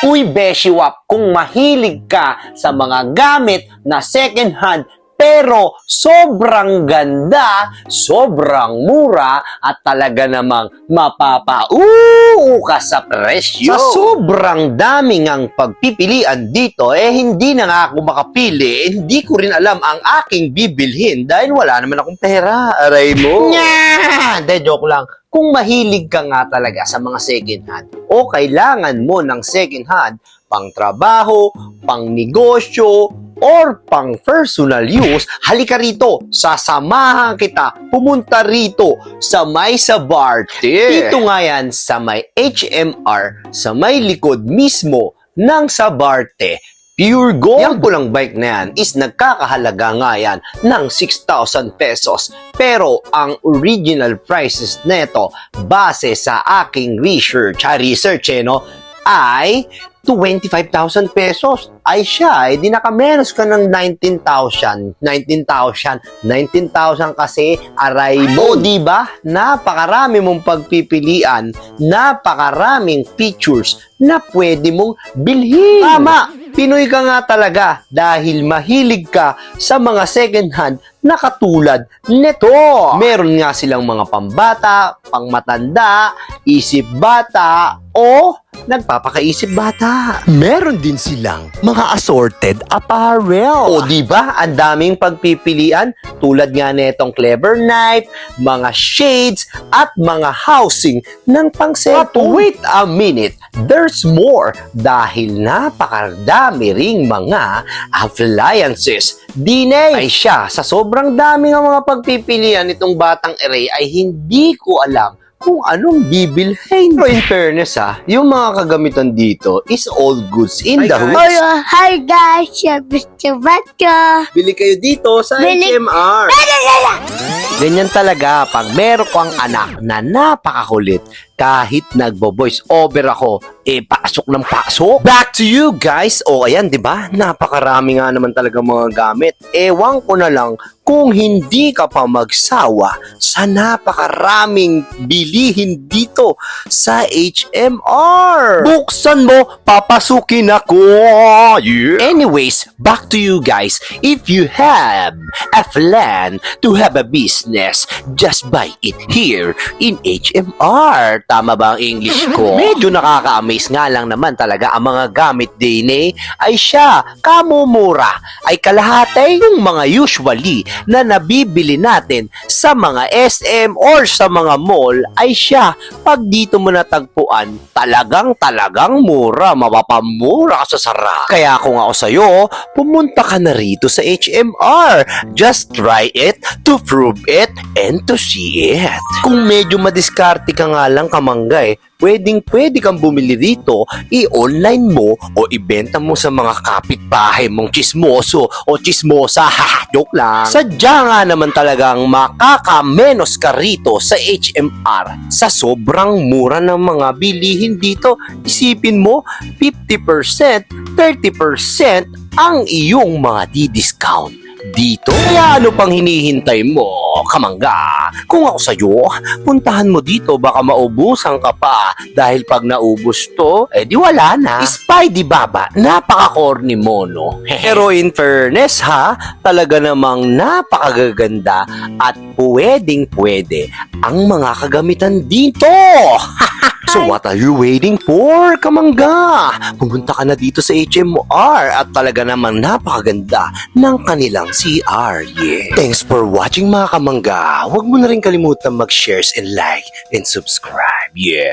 Uy, Beshiwap, kung mahilig ka sa mga gamit na second hand pero sobrang ganda, sobrang mura, at talaga namang mapapauuw ka sa presyo. Sa sobrang daming ang pagpipilian dito, hindi na nga ako makapili. Hindi ko rin alam ang aking bibilhin dahil wala naman akong pera. Aray mo. Nya! De, joke lang. Kung mahilig ka nga talaga sa mga second hand o kailangan mo ng second hand pang trabaho, pang negosyo, or pang personal use, halika rito, sasamahan kita, pumunta rito sa may Sabarte. Dito nga yan sa may HMR, sa may likod mismo ng Sabarte. Pure Gold. Yang pulang bike na yan is nagkakahalaga nga yan ng 6,000 pesos. Pero ang original prices neto base sa aking research, ay 25,000 pesos. Ay siya, di nakamenos ka ng 19,000 kasi, aray mo. Diba? Napakarami mong pagpipilian, napakaraming features na pwede mong bilhin. Tama! Pinoy ka nga talaga dahil mahilig ka sa mga second hand na katulad nito. Meron nga silang mga pambata, pangmatanda, isip bata, o nagpapakaisip bata. Meron din silang mga assorted apparel. O diba, ang daming pagpipilian tulad nga netong clever knife, mga shades, at mga housing ng pang-cellphone. But wait a minute, there's more dahil napakadami ring mga appliances. Dine ay siya, sa sobrang dami ng mga pagpipilian nitong batang Ere ay hindi ko alam kung anong bibilhin. Pero in fairness yung mga kagamitan dito is all goods in the hood. Hi guys, Mr. Vatka. Bili kayo dito sa HMR. Ganyan talaga pag meron kang anak na napakakulit, kahit nagbo-voice over ako, pasok ng pasok. Back to you guys. O ayan, di ba? Napakarami nga naman talaga mga gamit. Ewan ko na lang kung hindi ka pa magsawa sa napakaraming bilihin dito sa HMR. Buksan mo, papasukin ako. Yeah. Anyways, back to you guys. If you have a plan to have a business, just buy it here in HMR. Tama ba ang English ko? Medyo nakaka-amaze nga lang naman talaga ang mga gamit din ay siya, kamumura, ay kalahati yung mga usually na nabibili natin sa mga SM or sa mga mall ay siya, pag dito mo natagpuan, talagang mura, mapapamura ka sa sarap. Kaya kung ako sa'yo, pumunta ka na rito sa HMR. Just try it to prove it and to see it. Kung medyo madiskarte ka nga lang kamangga pwede kang bumili rito, i-online mo o ibenta mo sa mga kapitbahay mong chismoso o chismosa. Joke lang. Sadya nga naman talagang makakamenos ka rito sa HMR sa sobrang mura ng mga bilihin dito. Isipin mo, 50%, 30% ang iyong mga di-discount dito. Kaya ano pang hinihintay mo, kamangga? Kung ako sa'yo, puntahan mo dito, baka maubusan ka pa. Dahil pag naubos to, di wala na. Spidey Baba, napaka-corny mo, no? Pero in fairness talaga namang napakagaganda at pwedeng-pwede ang mga kagamitan dito. So what are you waiting for, kamangga? Pumunta ka na dito sa HMR at talaga namang napakaganda ng kanilang CR, yeah. Thanks for watching mga kamangga. Huwag mo na rin kalimutan mag-shares and like and subscribe, yeah.